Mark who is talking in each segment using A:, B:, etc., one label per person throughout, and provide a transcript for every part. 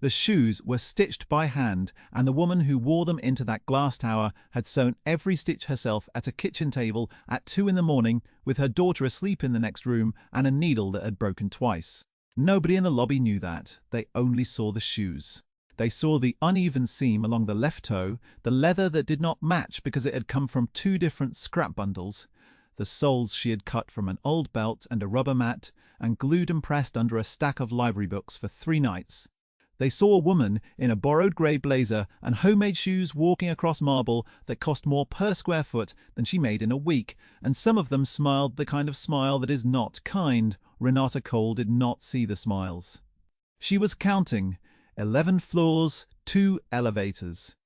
A: The shoes were stitched by hand, and the woman who wore them into that glass tower had sewn every stitch herself at a kitchen table at 2 in the morning, with her daughter asleep in the next room and a needle that had broken twice. Nobody in the lobby knew that. They only saw the shoes. They saw the uneven seam along the left toe, the leather that did not match because it had come from 2 different scrap bundles, the soles she had cut from an old belt and a rubber mat, and glued and pressed under a stack of library books for 3 nights. They saw a woman in a borrowed grey blazer and homemade shoes walking across marble that cost more per square foot than she made in a week, and some of them smiled the kind of smile that is not kind. Renata Cole did not see the smiles. She was counting 11 floors, 2 elevators,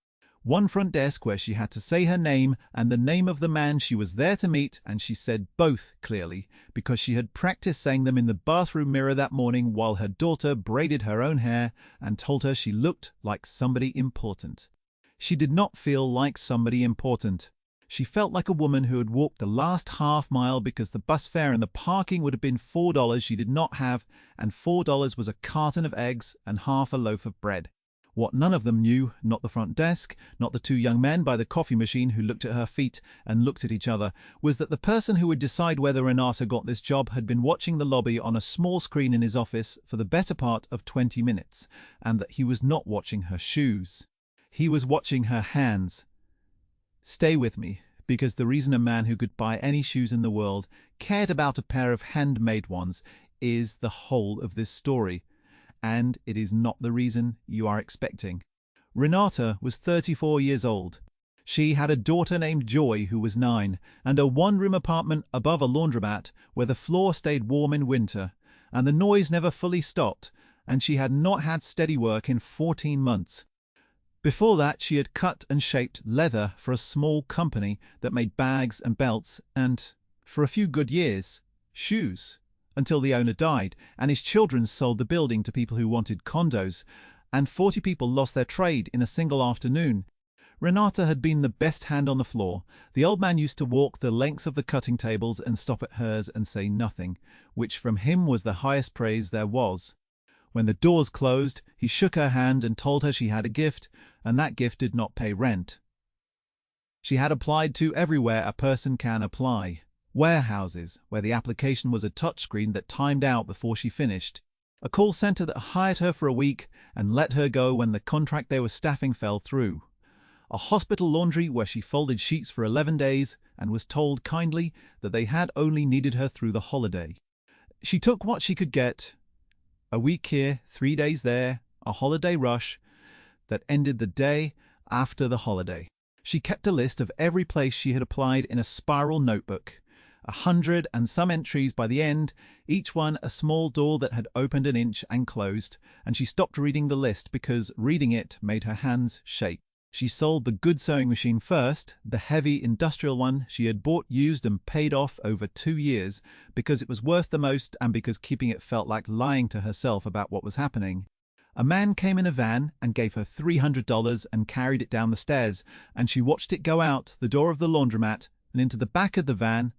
A: 1 front desk where she had to say her name and the name of the man she was there to meet, and she said both clearly because she had practiced saying them in the bathroom mirror that morning while her daughter braided her own hair and told her she looked like somebody important. She did not feel like somebody important. She felt like a woman who had walked the last half mile because the bus fare and the parking would have been $4 she did not have, and $4 was a carton of eggs and half a loaf of bread. What none of them knew, not the front desk, not the 2 young men by the coffee machine who looked at her feet and looked at each other, was that the person who would decide whether Renata got this job had been watching the lobby on a small screen in his office for the better part of 20 minutes, and that he was not watching her shoes. He was watching her hands. Stay with me, because the reason a man who could buy any shoes in the world cared about a pair of handmade ones is the whole of this story. And it is not the reason you are expecting. Renata was 34 years old. She had a daughter named Joy who was 9, and a 1-room apartment above a laundromat where the floor stayed warm in winter, and the noise never fully stopped, and she had not had steady work in 14 months. Before that, she had cut and shaped leather for a small company that made bags and belts and, for a few good years, shoes. Until the owner died, and his children sold the building to people who wanted condos, and 40 people lost their trade in a single afternoon. Renata had been the best hand on the floor. The old man used to walk the lengths of the cutting tables and stop at hers and say nothing, which from him was the highest praise there was. When the doors closed, he shook her hand and told her she had a gift, and that gift did not pay rent. She had applied to everywhere a person can apply. Warehouses, where the application was a touchscreen that timed out before she finished. A call center that hired her for a week and let her go when the contract they were staffing fell through. A hospital laundry where she folded sheets for 11 days and was told kindly that they had only needed her through the holiday. She took what she could get. A week here, 3 days there, a holiday rush that ended the day after the holiday. She kept a list of every place she had applied in a spiral notebook. 100 and some entries by the end, each one a small door that had opened an inch and closed, and she stopped reading the list because reading it made her hands shake. She sold the good sewing machine first, the heavy industrial one she had bought used and paid off over 2 years, because it was worth the most and because keeping it felt like lying to herself about what was happening. A man came in a van and gave her $300 and carried it down the stairs, and she watched it go out the door of the laundromat and into the back of the van,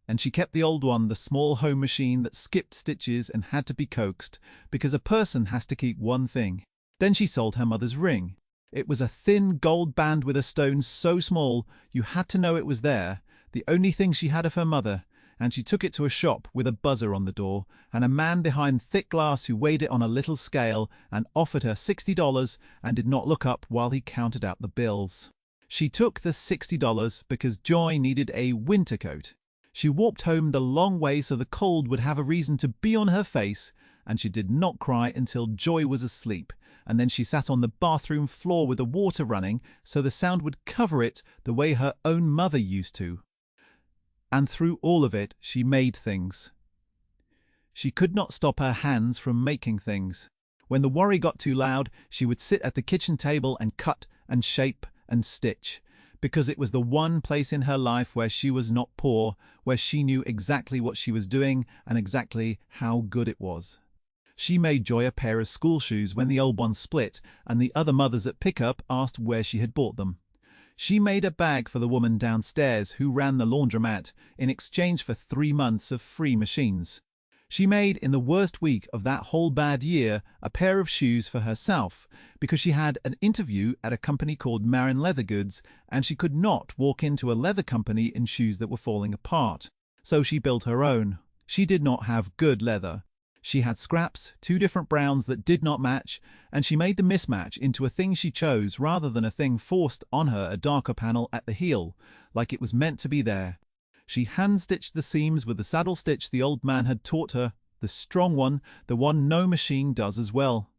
A: and she kept the old one, the small home machine that skipped stitches and had to be coaxed, because a person has to keep one thing. Then she sold her mother's ring. It was a thin gold band with a stone so small you had to know it was there, the only thing she had of her mother, and she took it to a shop with a buzzer on the door, and a man behind thick glass who weighed it on a little scale and offered her $60 and did not look up while he counted out the bills. She took the $60 because Joy needed a winter coat. She walked home the long way so the cold would have a reason to be on her face, and she did not cry until Joy was asleep, and then she sat on the bathroom floor with the water running so the sound would cover it the way her own mother used to. And through all of it, she made things. She could not stop her hands from making things. When the worry got too loud, she would sit at the kitchen table and cut and shape and stitch, because it was the one place in her life where she was not poor, where she knew exactly what she was doing and exactly how good it was. She made Joy a pair of school shoes when the old ones split, and the other mothers at pickup asked where she had bought them. She made a bag for the woman downstairs who ran the laundromat in exchange for 3 months of free machines. She made, in the worst week of that whole bad year, a pair of shoes for herself, because she had an interview at a company called Marin Leather Goods, and she could not walk into a leather company in shoes that were falling apart. So she built her own. She did not have good leather. She had scraps, 2 different browns that did not match, and she made the mismatch into a thing she chose rather than a thing forced on her, a darker panel at the heel, like it was meant to be there. She hand-stitched the seams with the saddle stitch the old man had taught her, the strong one, the one no machine does as well.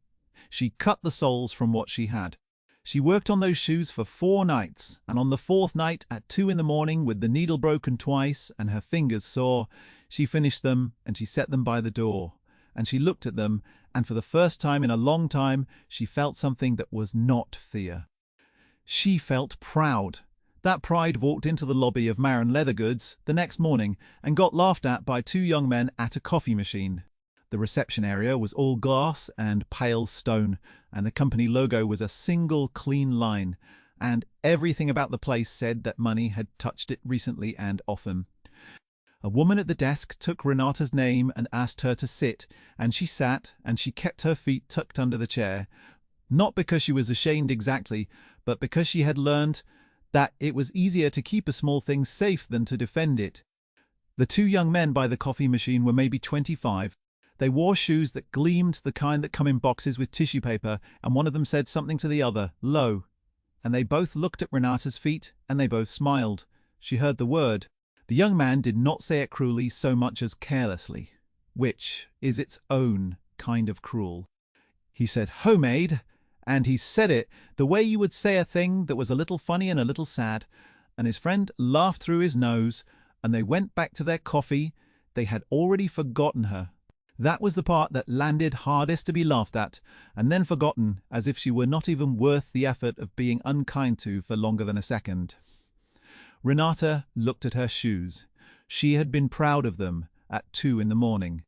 A: She cut the soles from what she had. She worked on those shoes for 4 nights, and on the 4th night at 2 in the morning, with the needle broken twice and her fingers sore, she finished them and she set them by the door. And she looked at them, and for the first time in a long time, she felt something that was not fear. She felt proud. That pride walked into the lobby of Marin Leather Goods the next morning and got laughed at by 2 young men at a coffee machine. The reception area was all glass and pale stone, and the company logo was a single clean line, and everything about the place said that money had touched it recently and often. A woman at the desk took Renata's name and asked her to sit, and she sat, and she kept her feet tucked under the chair, not because she was ashamed exactly, but because she had learned that it was easier to keep a small thing safe than to defend it. The 2 young men by the coffee machine were maybe 25. They wore shoes that gleamed, the kind that come in boxes with tissue paper, and one of them said something to the other, low. And they both looked at Renata's feet, and they both smiled. She heard the word. The young man did not say it cruelly so much as carelessly, which is its own kind of cruel. He said, "Homemade," and he said it the way you would say a thing that was a little funny and a little sad, and his friend laughed through his nose, and they went back to their coffee. They had already forgotten her. That was the part that landed hardest to be laughed at, and then forgotten, as if she were not even worth the effort of being unkind to for longer than a second. Renata looked at her shoes. She had been proud of them at 2 in the morning.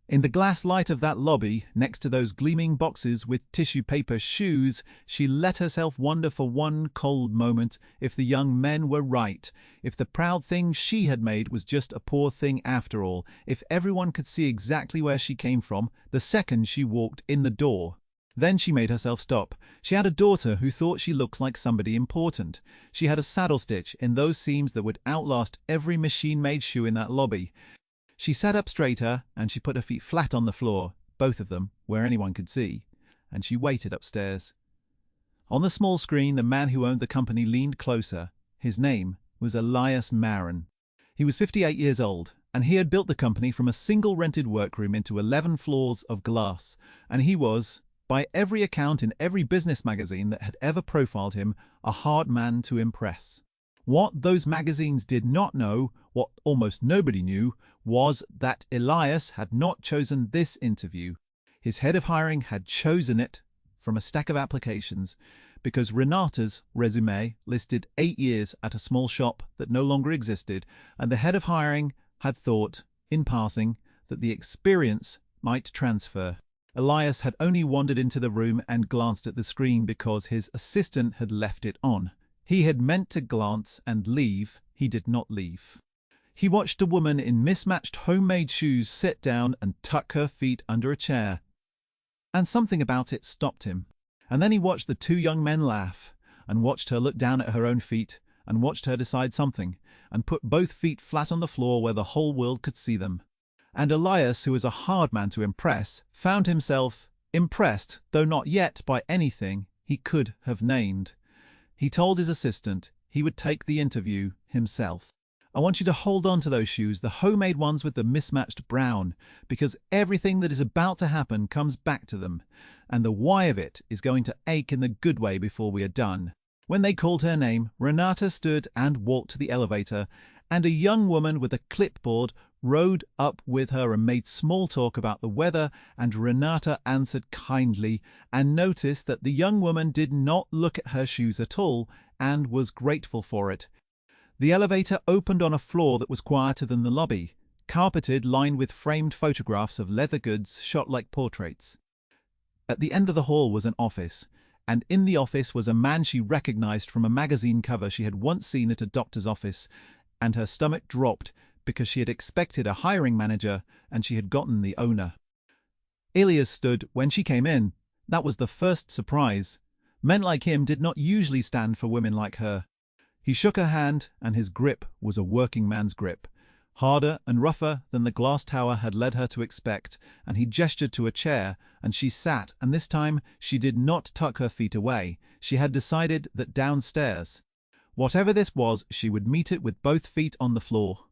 A: In the glass light of that lobby, next to those gleaming boxes with tissue paper shoes, she let herself wonder for one cold moment if the young men were right, if the proud thing she had made was just a poor thing after all, if everyone could see exactly where she came from the second she walked in the door. Then she made herself stop. She had a daughter who thought she looked like somebody important. She had a saddle stitch in those seams that would outlast every machine-made shoe in that lobby. She sat up straighter, and she put her feet flat on the floor, both of them, where anyone could see, and she waited upstairs. On the small screen, the man who owned the company leaned closer. His name was Elias Marin. He was 58 years old, and he had built the company from a single rented workroom into 11 floors of glass, and he was, by every account in every business magazine that had ever profiled him, a hard man to impress. What those magazines did not know, what almost nobody knew, was that Elias had not chosen this interview. His head of hiring had chosen it from a stack of applications because Renata's resume listed 8 years at a small shop that no longer existed, and the head of hiring had thought, in passing, that the experience might transfer. Elias had only wandered into the room and glanced at the screen because his assistant had left it on. He had meant to glance and leave. He did not leave. He watched a woman in mismatched homemade shoes sit down and tuck her feet under a chair. And something about it stopped him. And then he watched the 2 young men laugh, and watched her look down at her own feet, and watched her decide something, and put both feet flat on the floor where the whole world could see them. And Elias, who was a hard man to impress, found himself impressed, though not yet by anything he could have named. He told his assistant he would take the interview himself. I want you to hold on to those shoes, the homemade ones with the mismatched brown, because everything that is about to happen comes back to them, and the why of it is going to ache in the good way before we are done. When they called her name, Renata stood and walked to the elevator, and a young woman with a clipboard rode up with her and made small talk about the weather, and Renata answered kindly and noticed that the young woman did not look at her shoes at all and was grateful for it. The elevator opened on a floor that was quieter than the lobby, carpeted, lined with framed photographs of leather goods shot like portraits. At the end of the hall was an office, and in the office was a man she recognized from a magazine cover she had once seen at a doctor's office, and her stomach dropped because she had expected a hiring manager and she had gotten the owner. Elias stood when she came in. That was the first surprise. Men like him did not usually stand for women like her. He shook her hand, and his grip was a working man's grip, harder and rougher than the glass tower had led her to expect, and he gestured to a chair, and she sat, and this time she did not tuck her feet away. She had decided that downstairs, whatever this was, she would meet it with both feet on the floor.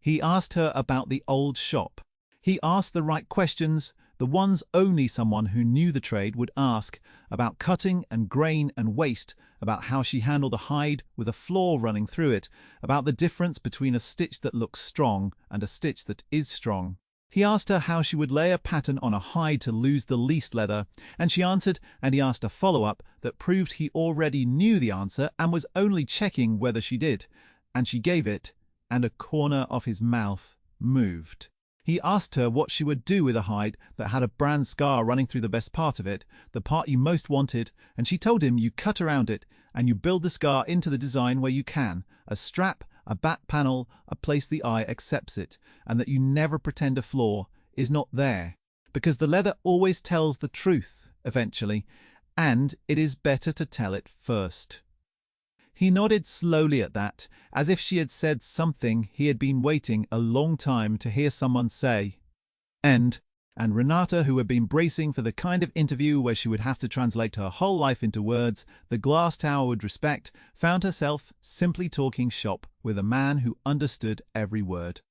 A: He asked her about the old shop. He asked the right questions, the ones only someone who knew the trade would ask, about cutting and grain and waste, about how she handled a hide with a flaw running through it, about the difference between a stitch that looks strong and a stitch that is strong. He asked her how she would lay a pattern on a hide to lose the least leather, and she answered, and he asked a follow-up that proved he already knew the answer and was only checking whether she did, and she gave it, and a corner of his mouth moved. He asked her what she would do with a hide that had a brand scar running through the best part of it, the part you most wanted, and she told him you cut around it and you build the scar into the design where you can, a strap, a back panel, a place the eye accepts it, and that you never pretend a flaw is not there, because the leather always tells the truth, eventually, and it is better to tell it first. He nodded slowly at that, as if she had said something he had been waiting a long time to hear someone say. And Renata, who had been bracing for the kind of interview where she would have to translate her whole life into words the glass tower would respect, found herself simply talking shop with a man who understood every word.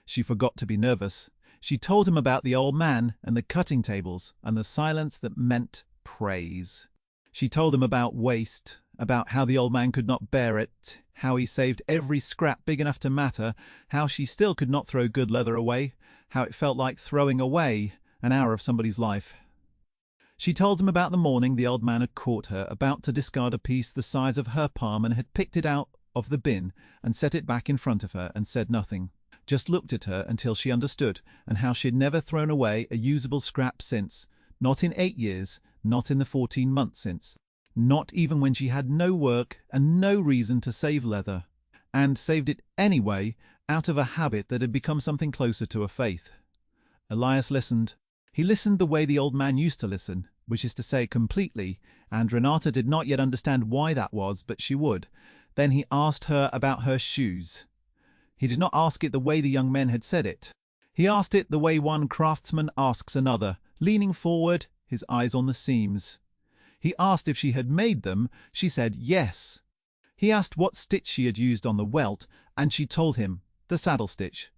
A: She forgot to be nervous. She told him about the old man and the cutting tables and the silence that meant praise. She told him about waste, about how the old man could not bear it, how he saved every scrap big enough to matter, how she still could not throw good leather away, how it felt like throwing away an hour of somebody's life. She told him about the morning the old man had caught her about to discard a piece the size of her palm and had picked it out of the bin and set it back in front of her and said nothing, just looked at her until she understood, and how she had never thrown away a usable scrap since, not in 8 years, not in the 14 months since. Not even when she had no work and no reason to save leather, and saved it anyway out of a habit that had become something closer to a faith. Elias listened. He listened the way the old man used to listen, which is to say completely, and Renata did not yet understand why that was, but she would. Then he asked her about her shoes. He did not ask it the way the young men had said it. He asked it the way one craftsman asks another, leaning forward, his eyes on the seams. He asked if she had made them. She said yes. He asked what stitch she had used on the welt, and she told him, the saddle stitch.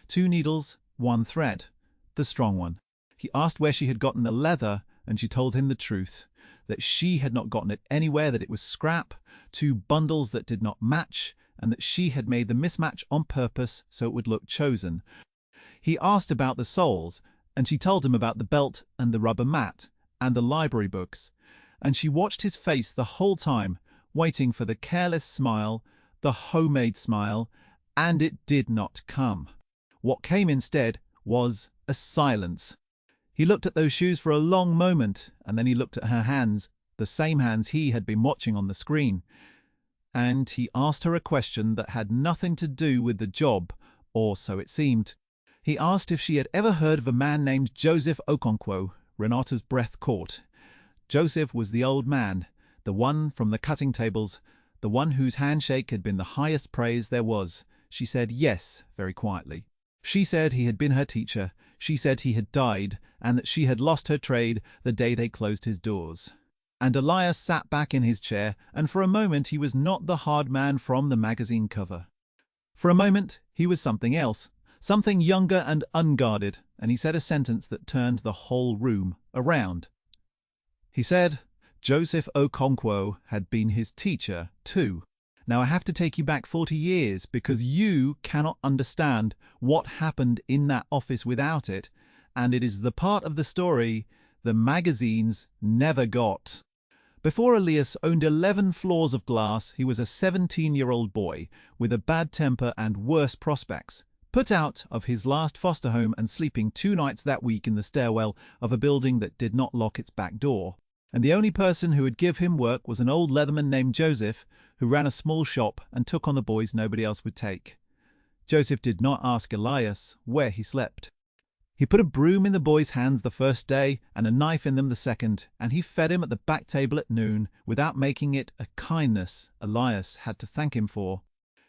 A: 2 needles, 1 thread, the strong one. He asked where she had gotten the leather, and she told him the truth, that she had not gotten it anywhere, that it was scrap, 2 bundles that did not match, and that she had made the mismatch on purpose so it would look chosen. He asked about the soles, and she told him about the belt and the rubber mat, and the library books, and she watched his face the whole time, waiting for the careless smile, the homemade smile, and it did not come. What came instead was a silence. He looked at those shoes for a long moment, and then he looked at her hands, the same hands he had been watching on the screen, and he asked her a question that had nothing to do with the job, or so it seemed. He asked if she had ever heard of a man named Joseph Okonkwo. Renata's breath caught. Joseph was the old man, the one from the cutting tables, the one whose handshake had been the highest praise there was. She said yes, very quietly. She said he had been her teacher. She said he had died, and that she had lost her trade the day they closed his doors. And Elias sat back in his chair, and for a moment he was not the hard man from the magazine cover. For a moment he was something else, something younger and unguarded, and he said a sentence that turned the whole room around. He said Joseph Okonkwo had been his teacher too. Now I have to take you back 40 years because you cannot understand what happened in that office without it, and it is the part of the story the magazines never got. Before Elias owned 11 floors of glass, he was a 17-year-old boy with a bad temper and worse prospects. Put out of his last foster home and sleeping 2 nights that week in the stairwell of a building that did not lock its back door. And the only person who would give him work was an old leatherman named Joseph, who ran a small shop and took on the boys nobody else would take. Joseph did not ask Elias where he slept. He put a broom in the boy's hands the first day and a knife in them the second, and he fed him at the back table at noon without making it a kindness Elias had to thank him for.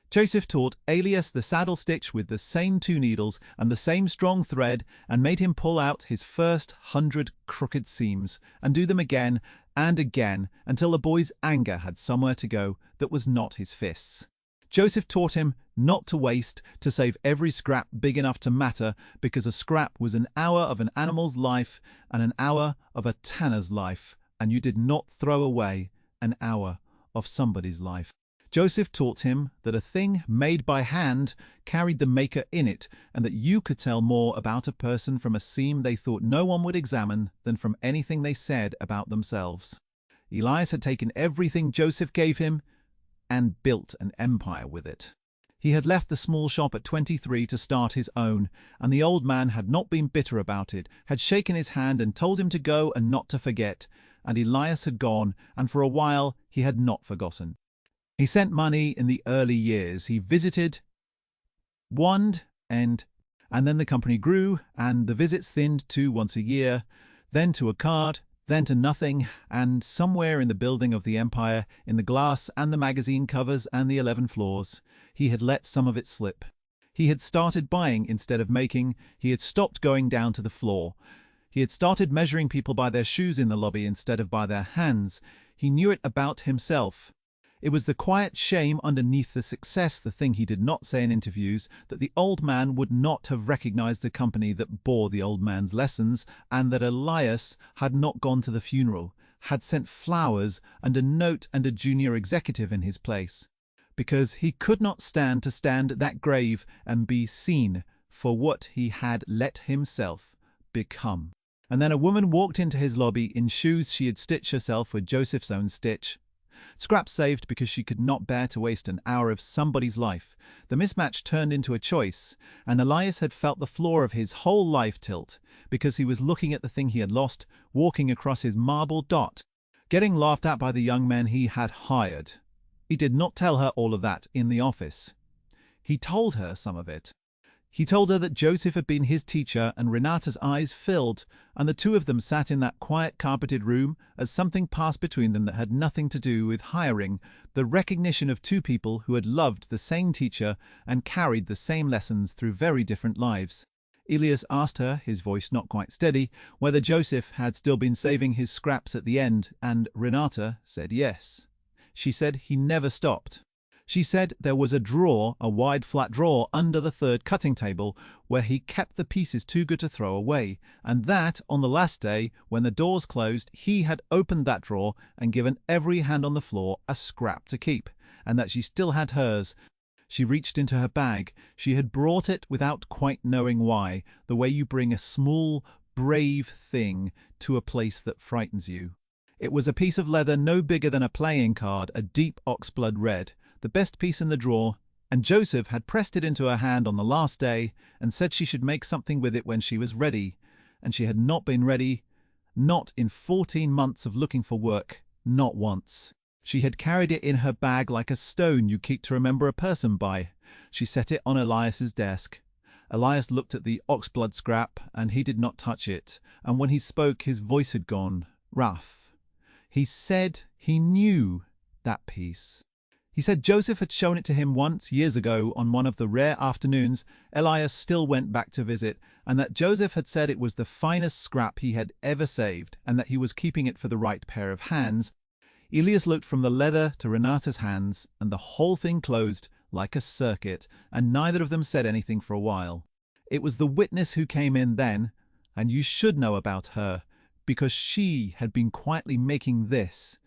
A: Joseph taught Elias the saddle stitch with the same 2 needles and the same strong thread, and made him pull out his first 100 crooked seams and do them again and again until the boy's anger had somewhere to go that was not his fists. Joseph taught him not to waste, to save every scrap big enough to matter, because a scrap was an hour of an animal's life and an hour of a tanner's life, and you did not throw away an hour of somebody's life. Joseph taught him that a thing made by hand carried the maker in it, and that you could tell more about a person from a seam they thought no one would examine than from anything they said about themselves. Elias had taken everything Joseph gave him and built an empire with it. He had left the small shop at 23 to start his own, and the old man had not been bitter about it, had shaken his hand and told him to go and not to forget, and Elias had gone, and for a while he had not forgotten. He sent money in the early years. He visited, woned, and then the company grew, and the visits thinned to once a year, then to a card, then to nothing, and somewhere in the building of the empire, in the glass and the magazine covers and the 11 floors, he had let some of it slip. He had started buying instead of making. He had stopped going down to the floor. He had started measuring people by their shoes in the lobby instead of by their hands. He knew it about himself. It was the quiet shame underneath the success, the thing he did not say in interviews, that the old man would not have recognized the company that bore the old man's lessons, and that Elias had not gone to the funeral, had sent flowers and a note and a junior executive in his place, because he could not stand to stand at that grave and be seen for what he had let himself become. And then a woman walked into his lobby in shoes she had stitched herself with Joseph's own stitch. Scraps saved because she could not bear to waste an hour of somebody's life. The mismatch turned into a choice, and Elias had felt the floor of his whole life tilt, because he was looking at the thing he had lost, walking across his marble dot, getting laughed at by the young men he had hired. He did not tell her all of that in the office. He told her some of it. He told her that Joseph had been his teacher, and Renata's eyes filled, and the 2 of them sat in that quiet carpeted room as something passed between them that had nothing to do with hiring, the recognition of 2 people who had loved the same teacher and carried the same lessons through very different lives. Elias asked her, his voice not quite steady, whether Joseph had still been saving his scraps at the end, and Renata said yes. She said he never stopped. She said there was a drawer, a wide flat drawer, under the 3rd cutting table where he kept the pieces too good to throw away, and that, on the last day, when the doors closed, he had opened that drawer and given every hand on the floor a scrap to keep, and that she still had hers. She reached into her bag. She had brought it without quite knowing why, the way you bring a small, brave thing to a place that frightens you. It was a piece of leather no bigger than a playing card, a deep oxblood red, the best piece in the drawer, and Joseph had pressed it into her hand on the last day and said she should make something with it when she was ready, and she had not been ready, not in 14 months of looking for work, not once. She had carried it in her bag like a stone you keep to remember a person by. She set it on Elias's desk. Elias looked at the oxblood scrap, and he did not touch it, and when he spoke his voice had gone rough. He said he knew that piece. He said Joseph had shown it to him once, years ago, on one of the rare afternoons Elias still went back to visit, and that Joseph had said it was the finest scrap he had ever saved, and that he was keeping it for the right pair of hands. Elias looked from the leather to Renata's hands, and the whole thing closed like a circuit, and neither of them said anything for a while. It was the witness who came in then, and you should know about her, because she had been quietly making this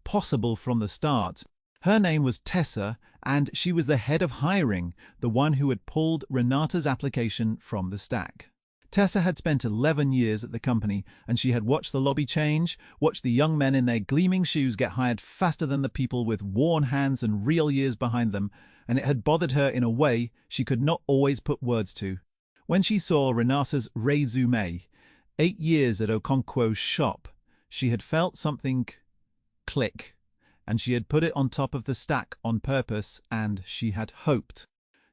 A: possible from the start. Her name was Tessa, and she was the head of hiring, the one who had pulled Renata's application from the stack. Tessa had spent 11 years at the company, and she had watched the lobby change, watched the young men in their gleaming shoes get hired faster than the people with worn hands and real years behind them, and it had bothered her in a way she could not always put words to. When she saw Renata's résumé, 8 years at Okonkwo's shop, she had felt something click, and she had put it on top of the stack on purpose, and she had hoped.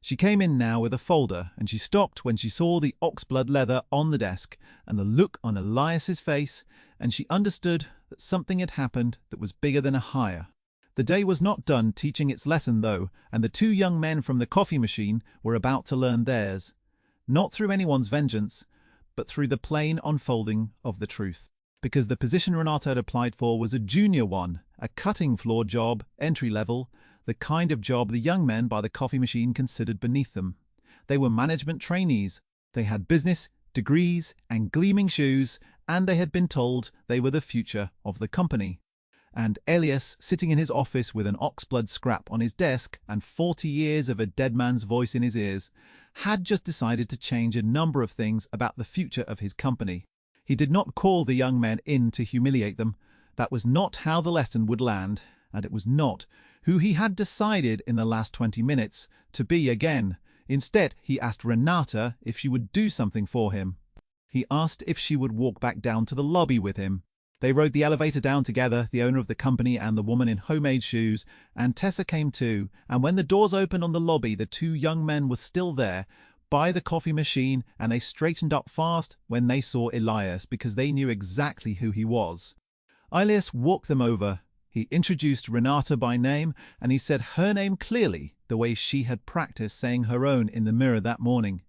A: She came in now with a folder, and she stopped when she saw the oxblood leather on the desk and the look on Elias's face, and she understood that something had happened that was bigger than a hire. The day was not done teaching its lesson, though, and the two young men from the coffee machine were about to learn theirs, not through anyone's vengeance, but through the plain unfolding of the truth. Because the position Renata had applied for was a junior one, a cutting floor job, entry level, the kind of job the young men by the coffee machine considered beneath them. They were management trainees. They had business, degrees, and gleaming shoes, and they had been told they were the future of the company. And Elias, sitting in his office with an oxblood scrap on his desk and 40 years of a dead man's voice in his ears, had just decided to change a number of things about the future of his company. He did not call the young men in to humiliate them. That was not how the lesson would land, and it was not who he had decided in the last 20 minutes to be again. Instead, he asked Renata if she would do something for him. He asked if she would walk back down to the lobby with him. They rode the elevator down together, the owner of the company and the woman in homemade shoes, and Tessa came too, and when the doors opened on the lobby, the two young men were still there, by the coffee machine, and they straightened up fast when they saw Elias, because they knew exactly who he was. Elias walked them over. He introduced Renata by name, and he said her name clearly, the way she had practiced saying her own in the mirror that morning.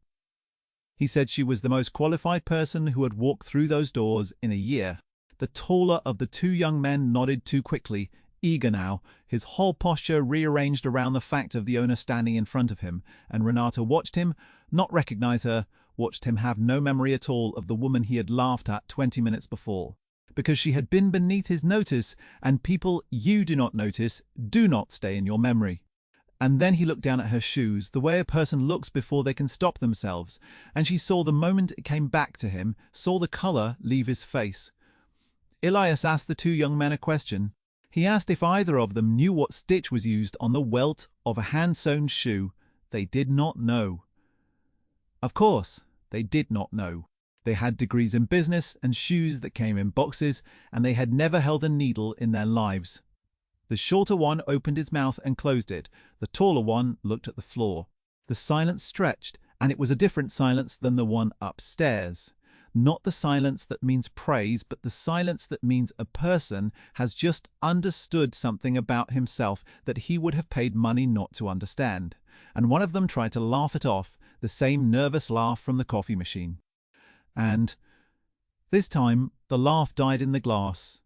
A: He said she was the most qualified person who had walked through those doors in a year. The taller of the two young men nodded too quickly, eager now, his whole posture rearranged around the fact of the owner standing in front of him, and Renata watched him, not recognize her, watched him have no memory at all of the woman he had laughed at 20 minutes before. Because she had been beneath his notice, and people you do not notice do not stay in your memory. And then he looked down at her shoes, the way a person looks before they can stop themselves, and she saw the moment it came back to him, saw the colour leave his face. Elias asked the two young men a question. He asked if either of them knew what stitch was used on the welt of a hand-sewn shoe. They did not know. Of course, they did not know. They had degrees in business and shoes that came in boxes, and they had never held a needle in their lives. The shorter one opened his mouth and closed it. The taller one looked at the floor. The silence stretched, and it was a different silence than the one upstairs. Not the silence that means praise, but the silence that means a person has just understood something about himself that he would have paid money not to understand. And one of them tried to laugh it off, the same nervous laugh from the coffee machine. And this time the laugh died in the glass,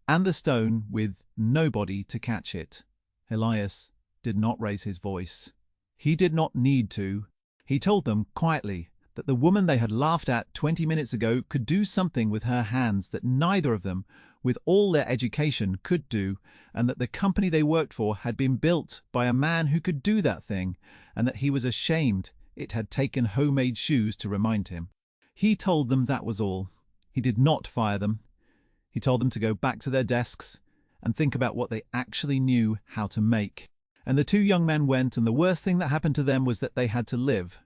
A: and the stone with nobody to catch it. Elias did not raise his voice. He did not need to. He told them quietly that the woman they had laughed at 20 minutes ago could do something with her hands that neither of them, with all their education, could do, and that the company they worked for had been built by a man who could do that thing, and that he was ashamed it had taken homemade shoes to remind him. He told them that was all. He did not fire them. He told them to go back to their desks and think about what they actually knew how to make. And the two young men went, and the worst thing that happened to them was that they had to live.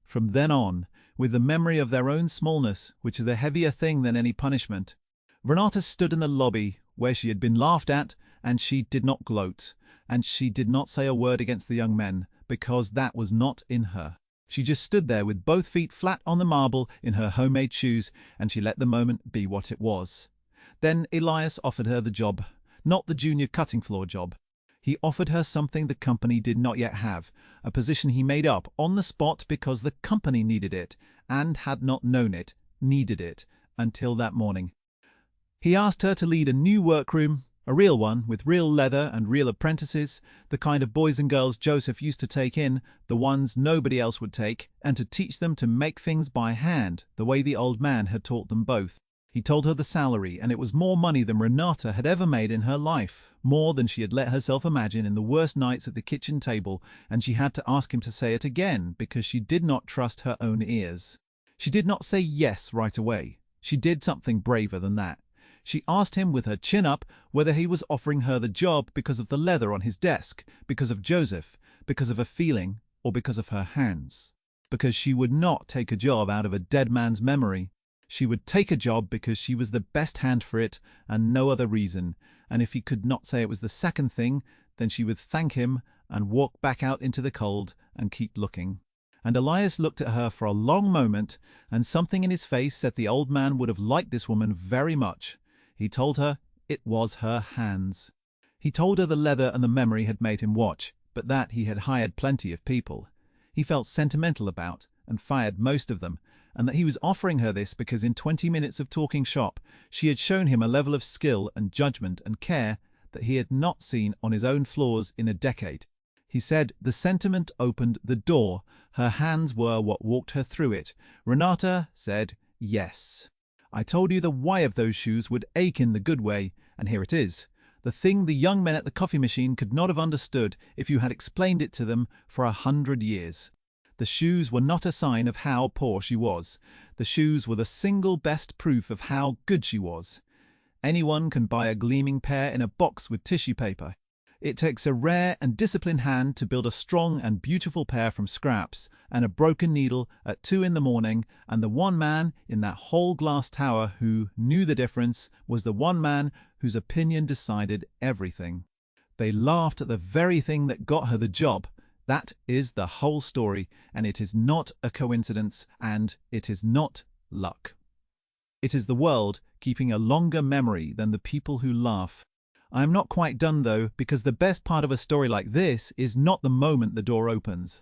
A: From then on, with the memory of their own smallness, which is a heavier thing than any punishment, Renata stood in the lobby where she had been laughed at, and she did not gloat, and she did not say a word against the young men, because that was not in her. She just stood there with both feet flat on the marble in her homemade shoes, and she let the moment be what it was. Then Elias offered her the job, not the junior cutting floor job. He offered her something the company did not yet have, a position he made up on the spot because the company needed it, and had not known it, needed it, until that morning. He asked her to lead a new workroom, a real one, with real leather and real apprentices, the kind of boys and girls Joseph used to take in, the ones nobody else would take, and to teach them to make things by hand, the way the old man had taught them both. He told her the salary, and it was more money than Renata had ever made in her life, more than she had let herself imagine in the worst nights at the kitchen table, and she had to ask him to say it again because she did not trust her own ears. She did not say yes right away. She did something braver than that. She asked him with her chin up whether he was offering her the job because of the leather on his desk, because of Joseph, because of a feeling, or because of her hands. Because she would not take a job out of a dead man's memory. She would take a job because she was the best hand for it and no other reason, and if he could not say it was the second thing, then she would thank him and walk back out into the cold and keep looking. And Elias looked at her for a long moment, and something in his face said the old man would have liked this woman very much. He told her it was her hands. He told her the leather and the memory had made him watch, but that he had hired plenty of people. He felt sentimental about and fired most of them, and that he was offering her this because in 20 minutes of talking shop she had shown him a level of skill and judgment and care that he had not seen on his own floors in a decade. He said the sentiment opened the door. Her hands were what walked her through it. Renata said yes. I told you the why of those shoes would ache in the good way, and here it is. The thing the young men at the coffee machine could not have understood if you had explained it to them for 100 years. The shoes were not a sign of how poor she was. The shoes were the single best proof of how good she was. Anyone can buy a gleaming pair in a box with tissue paper. It takes a rare and disciplined hand to build a strong and beautiful pair from scraps and a broken needle at 2 in the morning, and the one man in that whole glass tower who knew the difference was the one man whose opinion decided everything. They laughed at the very thing that got her the job. That is the whole story, and it is not a coincidence, and it is not luck. It is the world keeping a longer memory than the people who laugh. I am not quite done though, because the best part of a story like this is not the moment the door opens.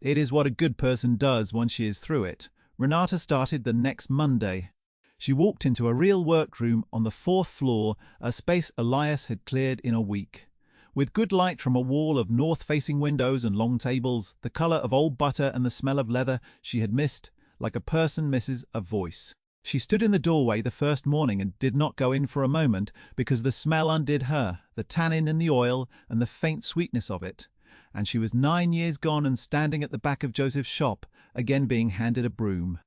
A: It is what a good person does once she is through it. Renata started the next Monday. She walked into a real workroom on the 4th floor, a space Elias had cleared in a week. With good light from a wall of north-facing windows and long tables, the colour of old butter and the smell of leather she had missed, like a person misses a voice. She stood in the doorway the first morning and did not go in for a moment because the smell undid her, the tannin and the oil and the faint sweetness of it. And she was 9 years gone and standing at the back of Joseph's shop, again being handed a broom.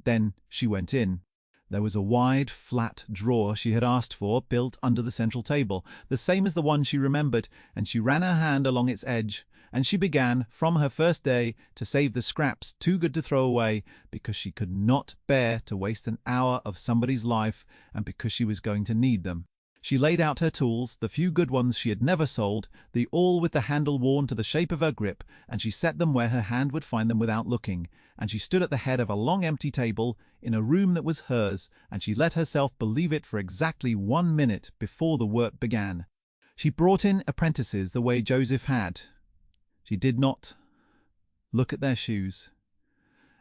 A: Then she went in. There was a wide, flat drawer she had asked for built under the central table, the same as the one she remembered, and she ran her hand along its edge. And she began, from her first day, to save the scraps too good to throw away, because she could not bear to waste an hour of somebody's life, and because she was going to need them. She laid out her tools, the few good ones she had never sold, the all with the handle worn to the shape of her grip, and she set them where her hand would find them without looking, and she stood at the head of a long empty table, in a room that was hers, and she let herself believe it for exactly 1 minute before the work began. She brought in apprentices the way Joseph had. She did not look at their shoes.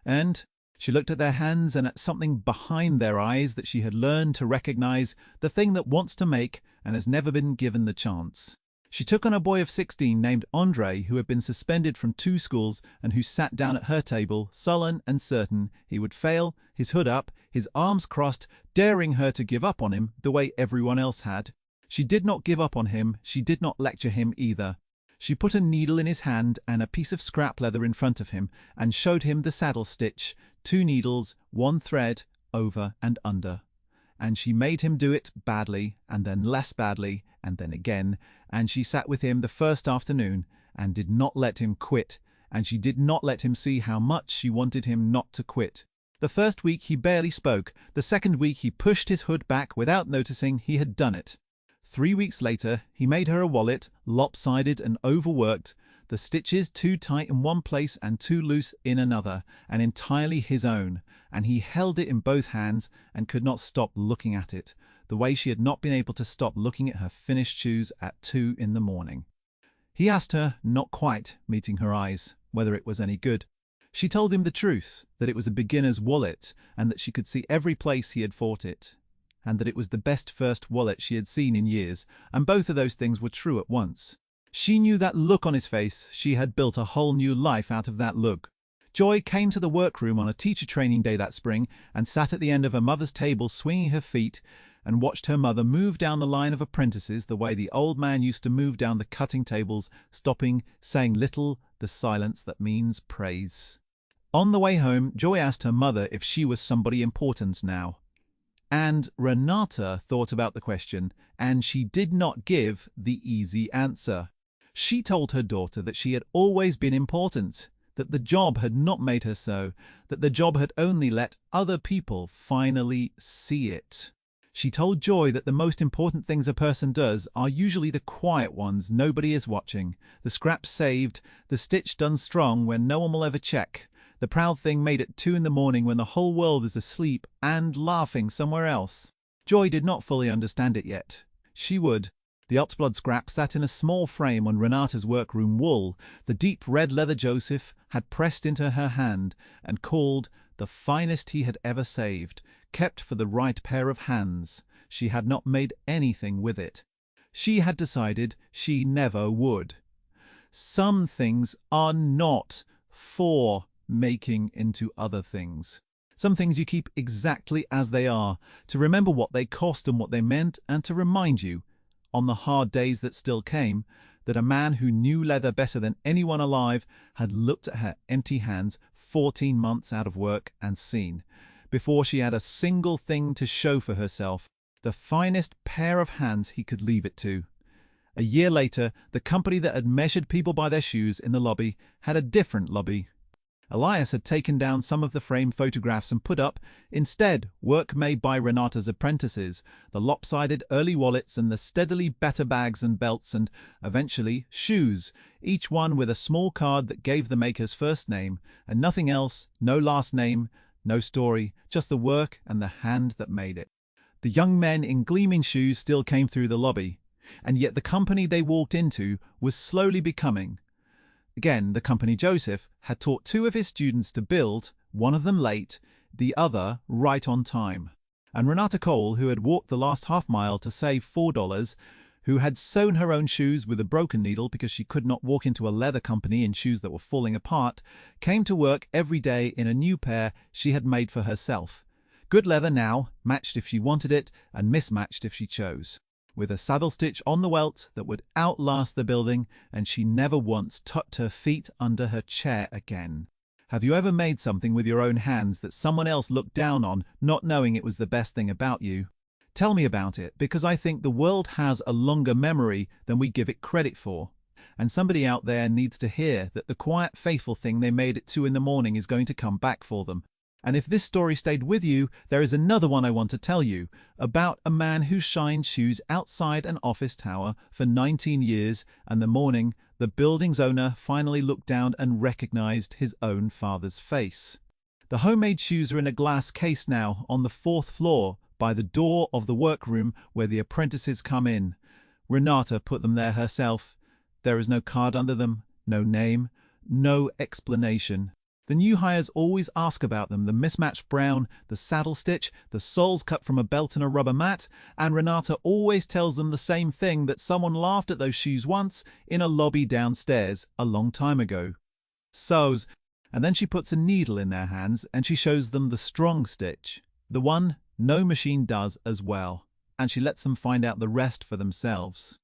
A: And she looked at their hands and at something behind their eyes that she had learned to recognize, the thing that wants to make and has never been given the chance. She took on a boy of 16 named André, who had been suspended from 2 schools and who sat down at her table, sullen and certain he would fail, his hood up, his arms crossed, daring her to give up on him the way everyone else had. She did not give up on him, she did not lecture him either. She put a needle in his hand and a piece of scrap leather in front of him and showed him the saddle stitch, 2 needles, 1 thread, over and under. And she made him do it badly, and then less badly, and then again, and she sat with him the first afternoon and did not let him quit, and she did not let him see how much she wanted him not to quit. The first week he barely spoke, the second week he pushed his hood back without noticing he had done it. 3 weeks later, he made her a wallet, lopsided and overworked, the stitches too tight in one place and too loose in another, and entirely his own, and he held it in both hands and could not stop looking at it, the way she had not been able to stop looking at her finished shoes at 2 in the morning. He asked her, not quite meeting her eyes, whether it was any good. She told him the truth, that it was a beginner's wallet, and that she could see every place he had fought it, and that it was the best first wallet she had seen in years, and both of those things were true at once. She knew that look on his face. She had built a whole new life out of that look. Joy came to the workroom on a teacher training day that spring and sat at the end of her mother's table swinging her feet and watched her mother move down the line of apprentices the way the old man used to move down the cutting tables, stopping, saying little, the silence that means praise. On the way home, Joy asked her mother if she was somebody important now. And Renata thought about the question, and she did not give the easy answer. She told her daughter that she had always been important, that the job had not made her so, that the job had only let other people finally see it. She told Joy that the most important things a person does are usually the quiet ones nobody is watching, the scraps saved, the stitch done strong when no one will ever check, the proud thing made at 2 in the morning when the whole world is asleep and laughing somewhere else. Joy did not fully understand it yet. She would. The Oxblood scrap sat in a small frame on Renata's workroom wall. The deep red leather Joseph had pressed into her hand and called the finest he had ever saved, kept for the right pair of hands. She had not made anything with it. She had decided she never would. Some things are not for making into other things. Some things you keep exactly as they are, to remember what they cost and what they meant, and to remind you, on the hard days that still came, that a man who knew leather better than anyone alive had looked at her empty hands 14 months out of work and seen, before she had a single thing to show for herself, the finest pair of hands he could leave it to. A year later, the company that had measured people by their shoes in the lobby had a different lobby. Elias had taken down some of the framed photographs and put up, instead, work made by Renata's apprentices, the lopsided early wallets and the steadily better bags and belts and, eventually, shoes, each one with a small card that gave the maker's first name, and nothing else, no last name, no story, just the work and the hand that made it. The young men in gleaming shoes still came through the lobby, and yet the company they walked into was slowly becoming. Again, the company Joseph had taught 2 of his students to build, one of them late, the other right on time. And Renata Cole, who had walked the last half mile to save $4, who had sewn her own shoes with a broken needle because she could not walk into a leather company in shoes that were falling apart, came to work every day in a new pair she had made for herself. Good leather now, matched if she wanted it, and mismatched if she chose, with a saddle stitch on the welt that would outlast the building, and she never once tucked her feet under her chair again. Have you ever made something with your own hands that someone else looked down on, not knowing it was the best thing about you? Tell me about it, because I think the world has a longer memory than we give it credit for. And somebody out there needs to hear that the quiet, faithful thing they made at 2 in the morning is going to come back for them. And if this story stayed with you, there is another one I want to tell you, about a man who shined shoes outside an office tower for 19 years, and the morning the building's owner finally looked down and recognized his own father's face. The homemade shoes are in a glass case now on the 4th floor by the door of the workroom where the apprentices come in. Renata put them there herself. There is no card under them, no name, no explanation. The new hires always ask about them, the mismatched brown, the saddle stitch, the soles cut from a belt and a rubber mat, and Renata always tells them the same thing, that someone laughed at those shoes once in a lobby downstairs a long time ago. Sews, and then she puts a needle in their hands and she shows them the strong stitch, the one no machine does as well, and she lets them find out the rest for themselves.